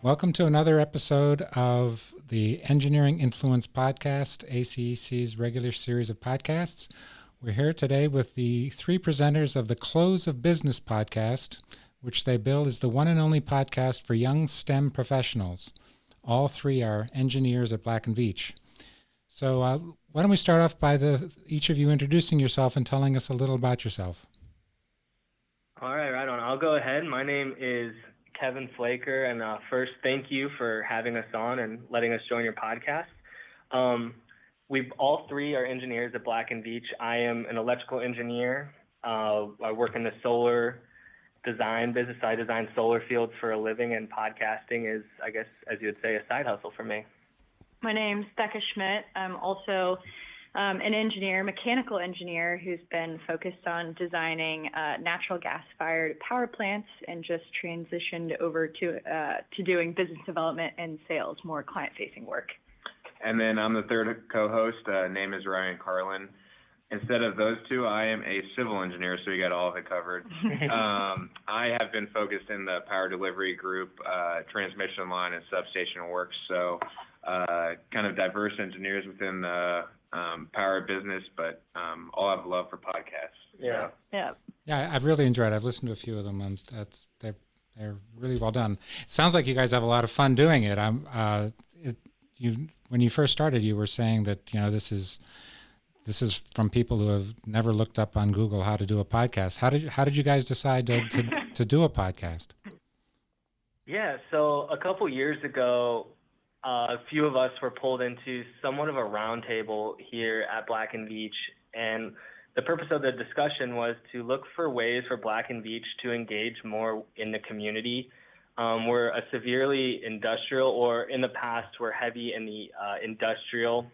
Welcome to another episode of the Engineering Influence Podcast, ACEC's regular series of podcasts. We're here today with the three presenters of the Close of Business podcast, which they bill as the one and only podcast for young STEM professionals. All three are engineers at Black & Veatch. So why don't we start off by each of you introducing yourself and telling us a little about yourself. All right, right on. I'll go ahead. My name is Kevin Flaker, and first, thank you for having us on and letting us join your podcast. We all three are engineers at Black & Veatch. I am an electrical engineer. I work in the solar design business. I design solar fields for a living, and podcasting is, I guess, as you would say, a side hustle for me. My name's Becca Schmidt. I'm also an engineer, mechanical engineer, who's been focused on designing natural gas-fired power plants and just transitioned over to doing business development and sales, more client-facing work. And then I'm the third co-host. Name is Ryan Carlin. Instead of those two, I am a civil engineer, so you got all of it covered. I have been focused in the power delivery group, transmission line and substation work, so kind of diverse engineers within the power business, but all have a love for podcasts. Yeah. Yeah, I've really enjoyed it. I've listened to a few of them, and they're really well done. It sounds like you guys have a lot of fun doing it. When you first started, you were saying that this is from people who have never looked up on Google how to do a podcast. How did you guys decide to do a podcast? Yeah, so a couple years ago, a few of us were pulled into somewhat of a roundtable here at Black & Veatch, and the purpose of the discussion was to look for ways for Black & Veatch to engage more in the community. We're a severely industrial, or in the past, we're heavy in the industrial,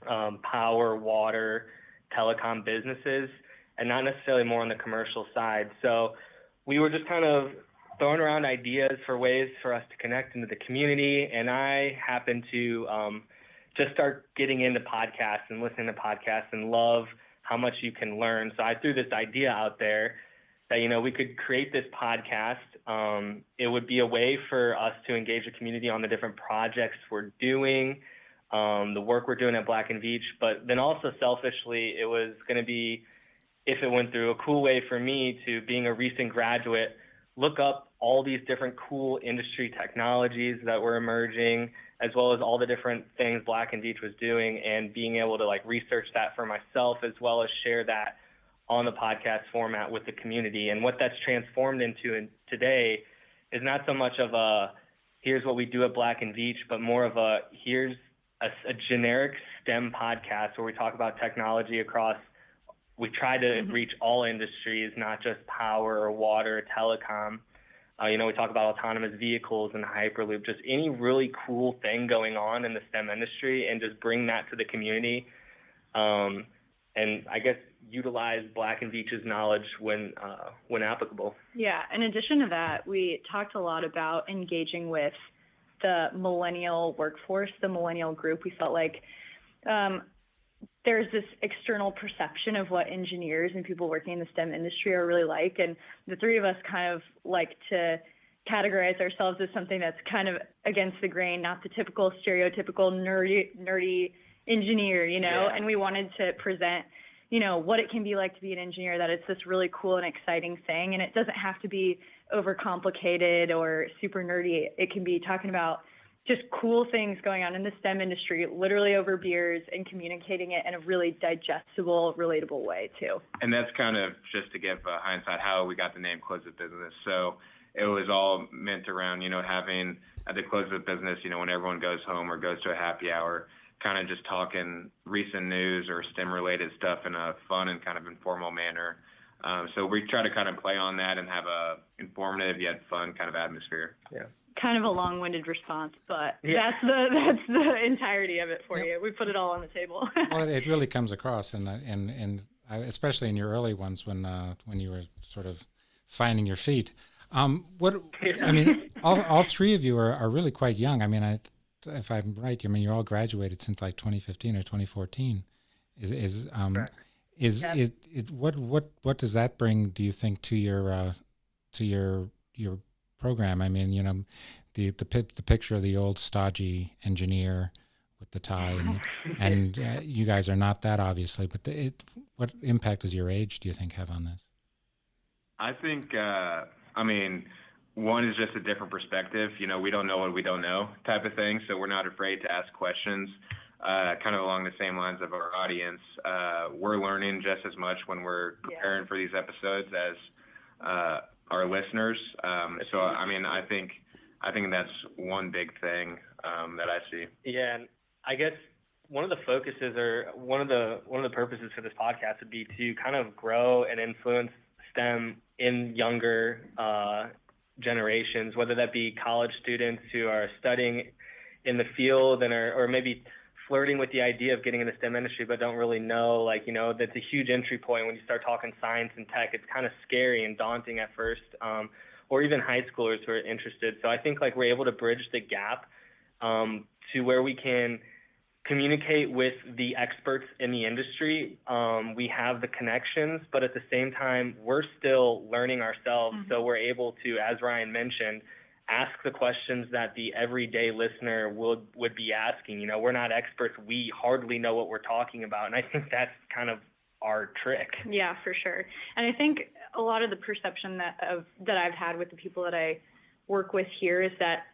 power, water, telecom businesses, and not necessarily more on the commercial side. So we were just kind of throwing around ideas for ways for us to connect into the community, and I happened to just start getting into podcasts and listening to podcasts and love how much you can learn. So I threw this idea out there that, we could create this podcast. It would be a way for us to engage the community on the different projects we're doing, the work we're doing at Black & Veatch, but then also selfishly, it was going to be, if it went through, a cool way for me to, being a recent graduate, look up all these different cool industry technologies that were emerging, as well as all the different things Black & Veatch was doing, and being able to research that for myself, as well as share that on the podcast format with the community. And what that's transformed into today is not so much of a, here's what we do at Black & Veatch, but more of a, here's a generic STEM podcast where we talk about technology across, we try to reach all industries, not just power or water or telecom. We talk about autonomous vehicles and Hyperloop, just any really cool thing going on in the STEM industry, and just bring that to the community. And I guess utilize Black & Veatch's knowledge when applicable. Yeah, in addition to that, we talked a lot about engaging with the millennial workforce, the millennial group. We felt like there's this external perception of what engineers and people working in the STEM industry are really like, and the three of us kind of like to categorize ourselves as something that's kind of against the grain, not the typical stereotypical nerdy engineer, Yeah. And we wanted to present, what it can be like to be an engineer, that it's this really cool and exciting thing, and it doesn't have to be overcomplicated or super nerdy. It can be talking about just cool things going on in the STEM industry, literally over beers, and communicating it in a really digestible, relatable way too. And that's kind of just to give hindsight how we got the name Close of Business. So it was all meant around, having at the close of business, when everyone goes home or goes to a happy hour, kind of just talking recent news or STEM related stuff in a fun and kind of informal manner. So we try to kind of play on that and have a informative yet fun kind of atmosphere. Yeah. Kind of a long-winded response, but Yeah. that's the entirety of it for you. We put it all on the table. Well, it really comes across, and especially in your early ones when you were sort of finding your feet. All three of you are really quite young. If I'm right, you're all graduated since 2015 or 2014. What does that bring, do you think, to your program? the picture of the old stodgy engineer with the tie, and you guys are not that, obviously. But what impact does your age, do you think, have on this? I think, one is just a different perspective. We don't know what we don't know type of thing, so we're not afraid to ask questions. Kind of along the same lines of our audience, we're learning just as much when we're preparing for these episodes as our listeners. I think that's one big thing that I see. Yeah, and I guess one of the focuses or one of the purposes for this podcast would be to kind of grow and influence STEM in younger generations, whether that be college students who are studying in the field and or maybe flirting with the idea of getting in the STEM industry but don't really know, that's a huge entry point when you start talking science and tech. It's kind of scary and daunting at first, or even high schoolers who are interested. So I think we're able to bridge the gap to where we can communicate with the experts in the industry. We have the connections, but at the same time, we're still learning ourselves. Mm-hmm. So we're able to, as Ryan mentioned, ask the questions that the everyday listener would be asking. We're not experts. We hardly know what we're talking about. And I think that's kind of our trick. Yeah, for sure. And I think a lot of the perception that I've had with the people that I work with here is that,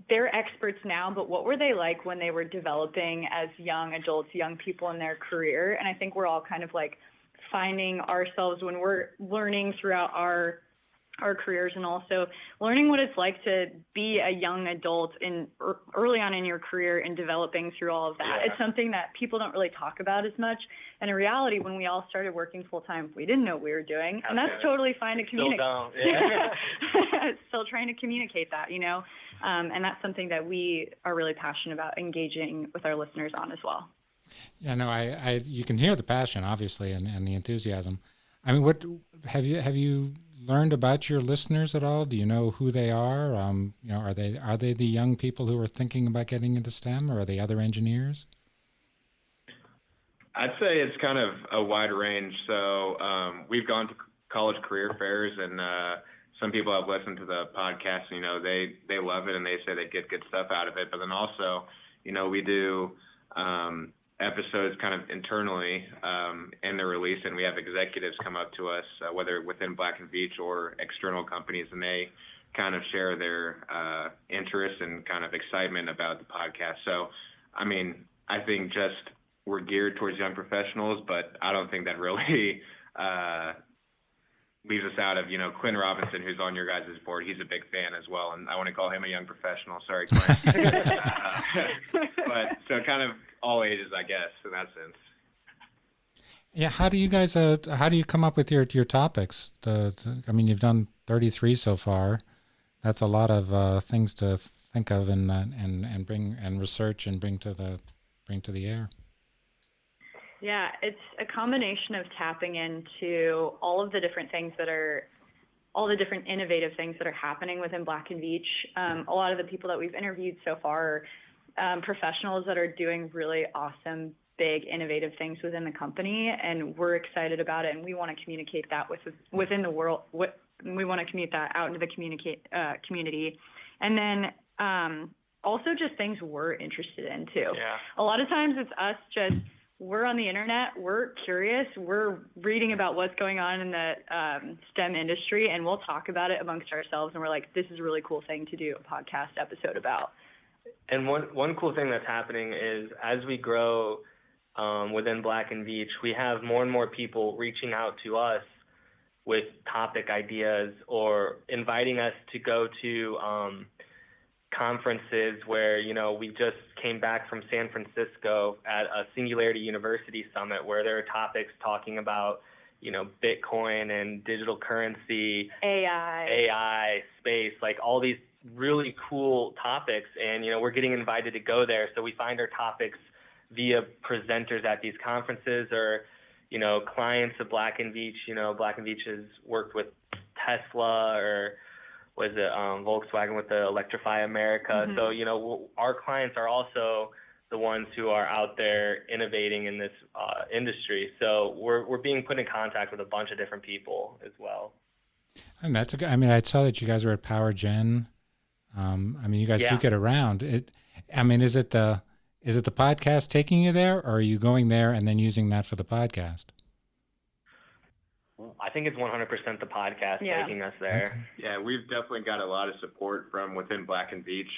they're experts now, but what were they like when they were developing as young adults, young people in their career? And I think we're all kind of finding ourselves when we're learning throughout our careers, and also learning what it's like to be a young adult early on in your career and developing through all of that. Yeah. It's something that people don't really talk about as much. And in reality, when we all started working full time, we didn't know what we were doing. And that's totally fine to communicate. Still don't. Yeah. Still trying to communicate that, and that's something that we are really passionate about engaging with our listeners on as well. Yeah, no, you can hear the passion, obviously, and the enthusiasm. I mean, what have you learned about your listeners at all? Do you know who they are? Are they the young people who are thinking about getting into STEM, or are they other engineers? I'd say it's kind of a wide range. So we've gone to college career fairs, and some people have listened to the podcast. They love it, and they say they get good stuff out of it. But then also, we do episodes kind of internally in the release, and we have executives come up to us, whether within Black & Veatch or external companies, and they kind of share their interest and kind of excitement about the podcast. So, I think just we're geared towards young professionals, but I don't think that really leaves us out of, Quinn Robinson, who's on your guys' board. He's a big fan as well, and I want to call him a young professional. Sorry, Quinn. But so kind of all ages, I guess, in that sense. Yeah, how do you come up with your topics? You've done 33 so far. That's a lot of things to think of and bring and research and bring to the air. Yeah, it's a combination of tapping into all of the different innovative things that are happening within Black & Veatch. A lot of the people that we've interviewed so far are professionals that are doing really awesome, big, innovative things within the company, and we're excited about it, and we want to communicate that within the world. We want to communicate that out into the community. And then also just things we're interested in, too. Yeah. A lot of times it's us we're on the internet, we're curious, we're reading about what's going on in the STEM industry, and we'll talk about it amongst ourselves, and we're like, this is a really cool thing to do a podcast episode about. And one cool thing that's happening is as we grow within Black & Veatch, we have more and more people reaching out to us with topic ideas or inviting us to go to conferences where, we just came back from San Francisco at a Singularity University Summit where there are topics talking about, Bitcoin and digital currency, AI, space, all these really cool topics. And, we're getting invited to go there. So we find our topics via presenters at these conferences or, clients of Black & Veatch. Black & Veatch has worked with Tesla or was it Volkswagen with the Electrify America. Mm-hmm. So, our clients are also the ones who are out there innovating in this industry. So we're being put in contact with a bunch of different people as well. And that's I saw that you guys were at PowerGen I mean, you guys do get around. Is it the podcast taking you there, or are you going there and then using that for the podcast? I think it's 100% the podcast taking us there. Okay. Yeah, we've definitely got a lot of support from within Black and Veatch.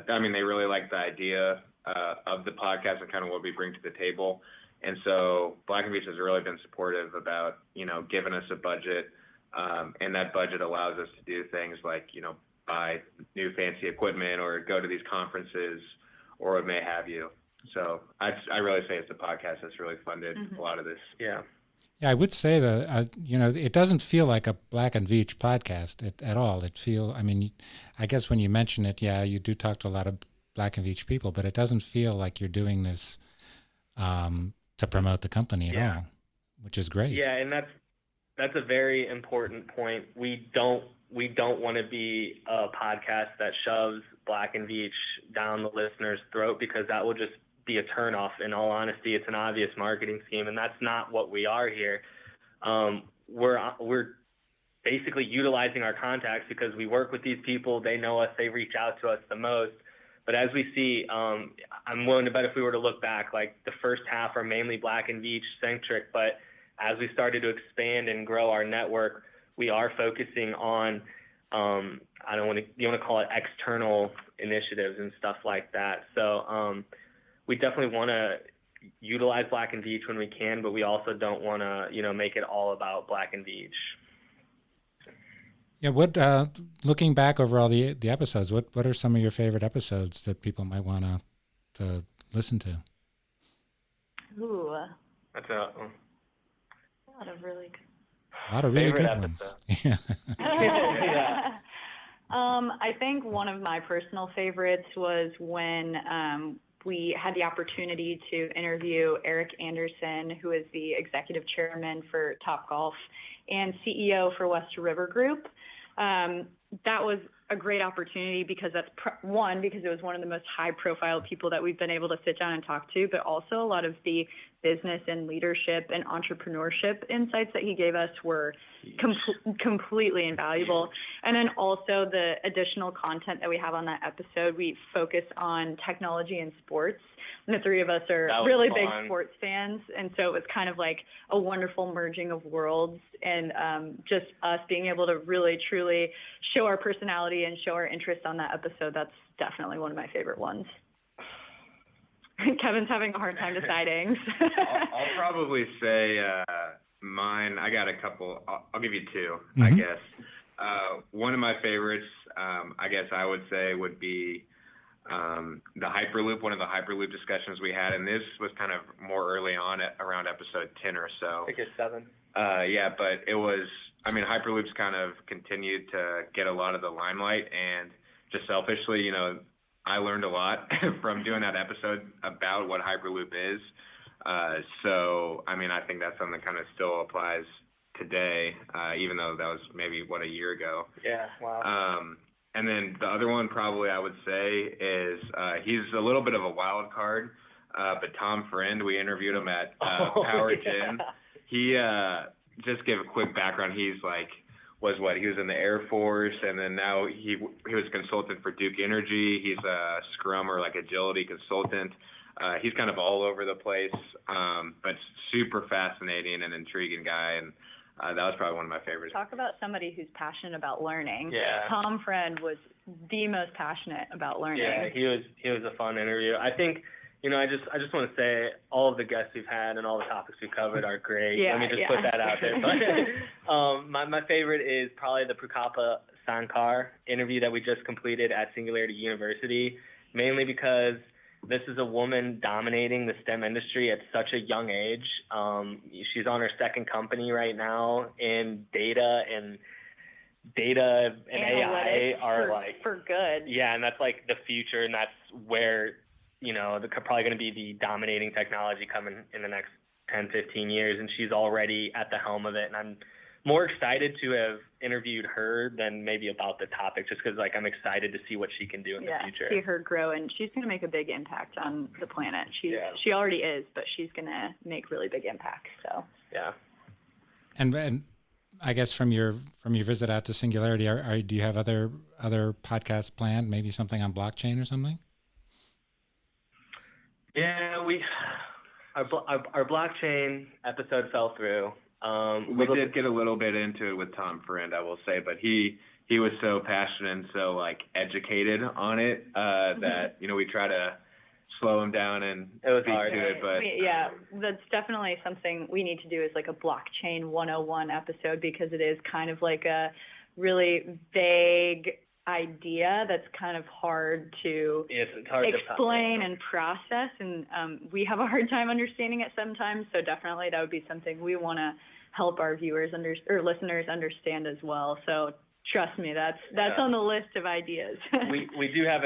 They really like the idea of the podcast and kind of what we bring to the table. And so Black and Veatch has really been supportive about, giving us a budget. And that budget allows us to do things like, buy new fancy equipment or go to these conferences or what may have you. So I really say it's the podcast that's really funded a lot of this. Yeah. Yeah, I would say that, it doesn't feel like a Black and Veatch podcast at all. I guess when you mention it, you do talk to a lot of Black and Veatch people, but it doesn't feel like you're doing this to promote the company at all, which is great. Yeah, and that's a very important point. We don't want to be a podcast that shoves Black and Veatch down the listener's throat, because that will just be a turnoff. In all honesty, it's an obvious marketing scheme, and that's not what we are here. We're basically utilizing our contacts because we work with these people. They know us. They reach out to us the most. But as we see, I'm willing to bet if we were to look back, like the first half are mainly Black and Veatch centric, but as we started to expand and grow our network, we are focusing on, you want to call it external initiatives and stuff like that. So we definitely want to utilize Black and Veatch when we can, but we also don't want to, make it all about Black and Veatch. Yeah. What, looking back over all the episodes, what are some of your favorite episodes that people might want to listen to? Ooh. That's a lot of really good ones. Yeah. I think one of my personal favorites was when we had the opportunity to interview Eric Anderson, who is the executive chairman for Topgolf and CEO for West River Group. That was a great opportunity because because it was one of the most high-profile people that we've been able to sit down and talk to, but also a lot of the business and leadership and entrepreneurship insights that he gave us were completely invaluable. And then also the additional content that we have on that episode, we focus on technology and sports. And the three of us are really big sports fans. And so it was kind of like a wonderful merging of worlds, and just us being able to really, truly show our personality and show our interest on that episode. That's definitely one of my favorite ones. Kevin's having a hard time deciding. I'll probably say mine. I got a couple. I'll give you two, I guess. One of my favorites, I guess I would say, would be the Hyperloop, one of the Hyperloop discussions we had. And this was kind of more early on around episode 10 or so. I think it's 7. But it was, Hyperloop's kind of continued to get a lot of the limelight, and just selfishly, I learned a lot from doing that episode about what Hyperloop is. So, I think that's something that kind of still applies today, even though that was maybe, a year ago. Yeah, wow. And then the other one probably I would say is he's a little bit of a wild card, but Tom Friend, we interviewed him at PowerGen. Yeah. He, just give a quick background, he was in the Air Force, and then now he was a consultant for Duke Energy. He's a Scrum or agility consultant. He's kind of all over the place, but super fascinating and intriguing guy, and that was probably one of my favorites. Talk about somebody who's passionate about learning. Yeah. Tom Friend was the most passionate about learning. Yeah, he was a fun interview. I think, I just want to say all of the guests we've had and all the topics we covered are great. Let me just put that out there. But my favorite is probably the Prukapa Sankar interview that we just completed at Singularity University, mainly because this is a woman dominating the STEM industry at such a young age. She's on her second company right now, and data and AI are for good. Yeah, and that's the future, and that's where they're probably going to be the dominating technology coming in the next 10, 15 years, and she's already at the helm of it. And I'm more excited to have interviewed her than maybe about the topic, just because I'm excited to see what she can do in the future. See her grow, and she's going to make a big impact on the planet. She already is, but she's going to make really big impacts. So and I guess from your visit out to Singularity, do you have other podcasts planned? Maybe something on blockchain or something? Yeah, our blockchain episode fell through. We did get a little bit into it with Tom Friend, I will say, but he was so passionate and so like educated on it that we try to slow him down and speak to it. But yeah, that's definitely something we need to do, is like a blockchain 101 episode, because it is kind of like a really vague idea that's kind of hard to explain and process, and we have a hard time understanding it sometimes. So definitely that would be something we want to help our viewers or listeners understand as well. So trust me, that's on the list of ideas. we do have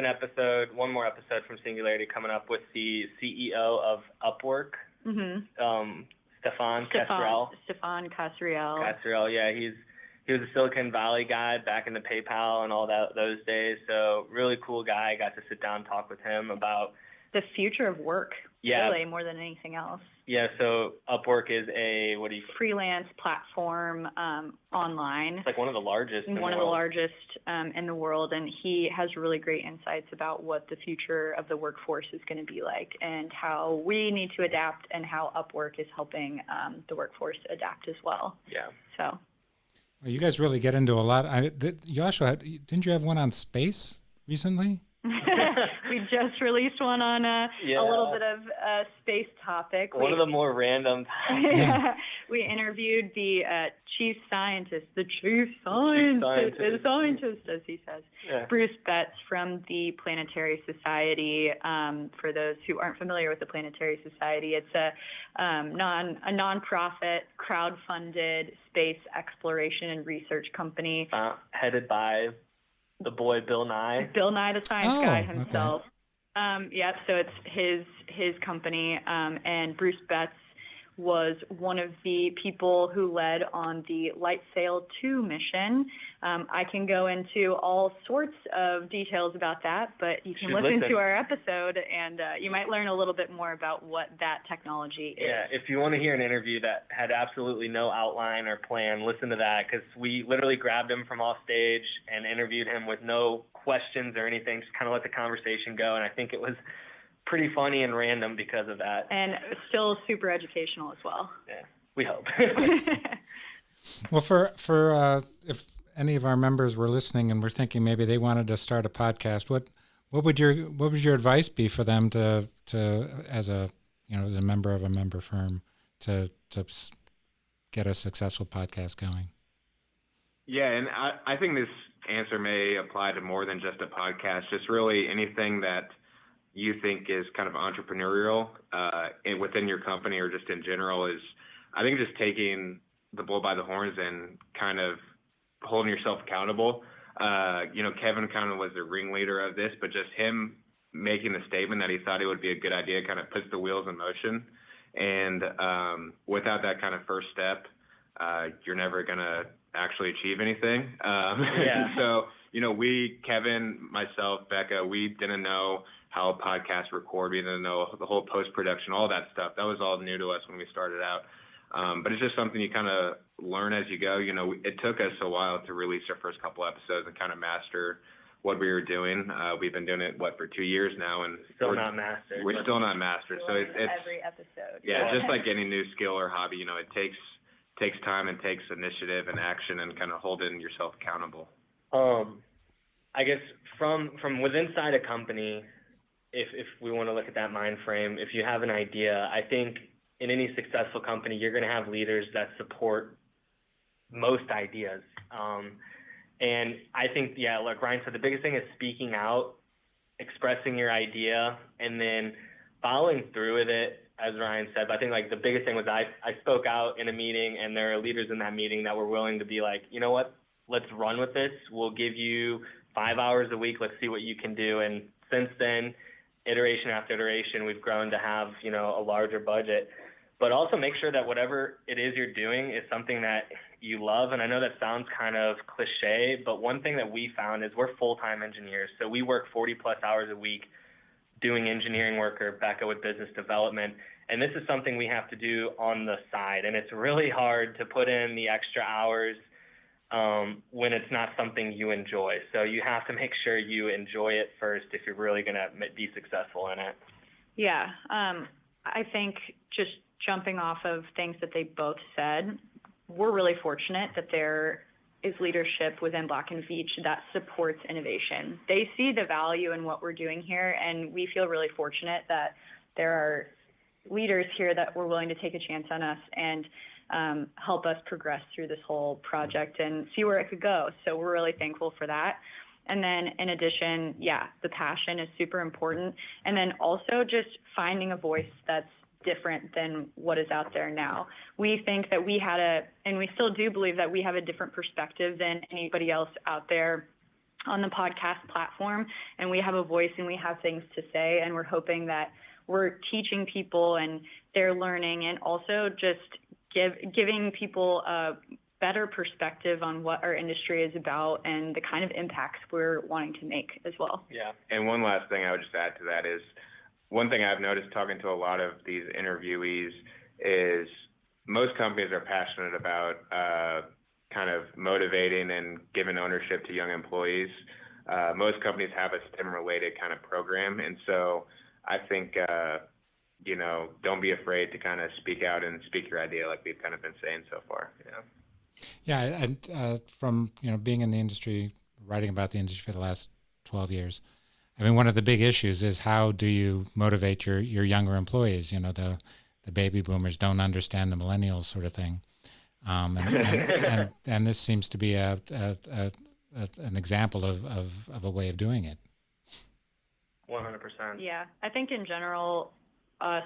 one more episode from Singularity coming up with the CEO of Upwork, Stefan Casriel. Stefan Casriel. Casriel, yeah, he was a Silicon Valley guy back in the PayPal and all those days. So really cool guy. I got to sit down and talk with him about the future of work, really, more than anything else. Yeah, so Upwork is a, freelance platform online. It's like one of the largest in the world, and he has really great insights about what the future of the workforce is going to be like, and how we need to adapt, and how Upwork is helping the workforce adapt as well. Yeah. So. Well, you guys really get into a lot. You also didn't you have one on space recently? We just released one on a little bit of a space topic. One of the more random. We interviewed the chief scientist, as he says, Bruce Betts from the Planetary Society. For those who aren't familiar with the Planetary Society, it's a nonprofit, crowd-funded space exploration and research company. Headed by the boy Bill Nye. Bill Nye, the science guy himself. Okay. So it's his company, and Bruce Betts was one of the people who led on the LightSail 2 mission. I can go into all sorts of details about that, but you can listen to our episode, and you might learn a little bit more about what that technology is. Yeah, if you want to hear an interview that had absolutely no outline or plan, listen to that, because we literally grabbed him from off stage and interviewed him with no questions or anything, just kind of let the conversation go, and I think it was pretty funny and random because of that. And still super educational as well. Yeah, we hope. Well, for if any of our members were listening and were thinking maybe they wanted to start a podcast, what would your advice be for them to as a member of a member firm to get a successful podcast going? Yeah, and I think this answer may apply to more than just a podcast, just really anything that you think is kind of entrepreneurial within your company or just in general is, I think, just taking the bull by the horns and kind of holding yourself accountable. Kevin kind of was the ringleader of this, but just him making the statement that he thought it would be a good idea kind of puts the wheels in motion. And without that kind of first step, you're never going to actually achieve anything. So, Kevin, myself, Becca, we didn't know how a podcast record. We didn't know the whole post-production, all that stuff. That was all new to us when we started out. But it's just something you kind of learn as you go. It took us a while to release our first couple episodes and kind of master what we were doing. We've been doing it, for 2 years now, and still not mastered. We're still not mastered. So it's every episode. Yeah, just like any new skill or hobby, it takes time and takes initiative and action and kind of holding yourself accountable. I guess from within inside a company, if we want to look at that mind frame, if you have an idea, I think in any successful company, you're going to have leaders that support most ideas. And I think, like Ryan said, the biggest thing is speaking out, expressing your idea, and then following through with it, as Ryan said. But I think the biggest thing was I spoke out in a meeting, and there are leaders in that meeting that were willing to be like, you know what, let's run with this. We'll give you 5 hours a week. Let's see what you can do. And since then, iteration after iteration, we've grown to have, a larger budget. But also make sure that whatever it is you're doing is something that you love. And I know that sounds kind of cliche, but one thing that we found is we're full-time engineers. So we work 40 plus hours a week doing engineering work, or Becca with business development. And this is something we have to do on the side. And it's really hard to put in the extra hours when it's not something you enjoy. So you have to make sure you enjoy it first if you're really going to be successful in it. Yeah, I think just jumping off of things that they both said, we're really fortunate that there is leadership within Black & Veatch that supports innovation. They see the value in what we're doing here, and we feel really fortunate that there are leaders here that were willing to take a chance on us and help us progress through this whole project and see where it could go. So we're really thankful for that. And then in addition, yeah, the passion is super important. And then also just finding a voice that's different than what is out there now. We think that we had and we still do believe that we have a different perspective than anybody else out there on the podcast platform. And we have a voice and we have things to say. And we're hoping that we're teaching people and they're learning, and also just giving people a better perspective on what our industry is about and the kind of impacts we're wanting to make as well. Yeah. And one last thing I would just add to that is, one thing I've noticed talking to a lot of these interviewees is most companies are passionate about kind of motivating and giving ownership to young employees. Most companies have a STEM-related kind of program, and so I think, don't be afraid to kind of speak out and speak your idea, like we've kind of been saying so far. Yeah, and from being in the industry, writing about the industry for the last 12 years, I mean, one of the big issues is how do you motivate your younger employees? The baby boomers don't understand the millennials sort of thing, and this seems to be an example of a way of doing it. 100%. Yeah, I think in general, us